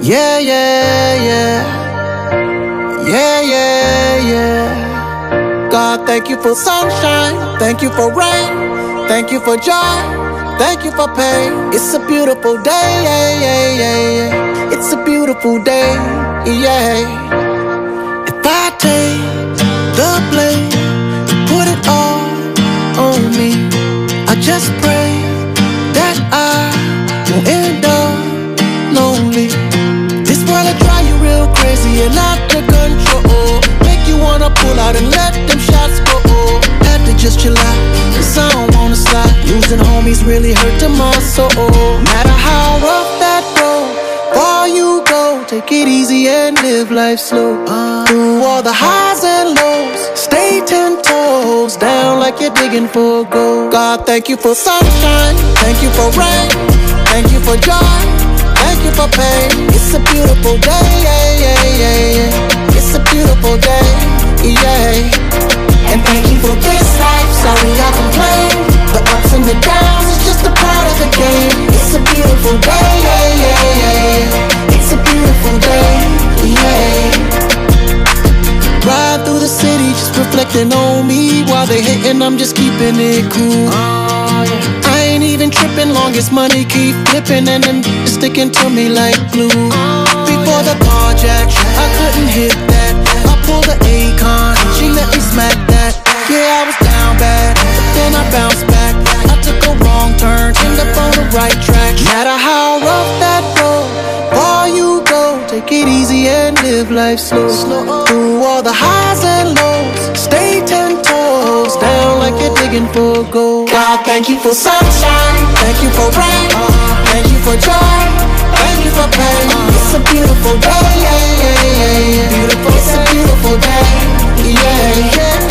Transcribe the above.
Yeah, yeah, yeah. Yeah, yeah, yeah. God, thank you for sunshine. Thank you for rain. Thank you for joy. Thank you for pain. It's a beautiful day, yeah, yeah, yeah, yeah. It's a beautiful day, yeah. If I take the blame, put it all on me, I just pray that I won't end up lonely. This world will drive you real crazy and out of control. Make you wanna pull out and let them shots go. Had to just chill out, cause I don't wanna slide. Losing homies really hurt to my soul. Matter how rough that road, far you go, take it easy and live life slow. Through all the highs and lows, stay 10 toes down like you're digging for gold. God, thank you for sunshine. Thank you for rain. Thank you for joy. Thank you for pain. It's a beautiful day, yeah, yeah, yeah, yeah. It's a beautiful day, yeah. And thank you for this life. Sorry I complain. The ups and the downs is just a part of the game. It's a beautiful day, yeah, yeah, yeah. It's a beautiful day, yeah. Ride through the city, just reflecting on me. While they hating, I'm just keeping it cool. I ain't even tripping, long as money keep flipping and them sticking to me like glue. Before the carjack, I couldn't hit that. I pulled the Akon, she let me smack that. Yeah, I was down bad, but then I bounced back. I took a wrong turn, ended up on the right track. Matter how rough that road, far you go, take it easy and live life slow. Through all the highs and lows, stay 10 toes down like you're digging for gold. God, thank you for sunshine. Thank you for rain. Thank you for joy. Thank you for pain. It's a beautiful day, yeah, yeah, yeah, yeah. It's a beautiful day, yeah, yeah.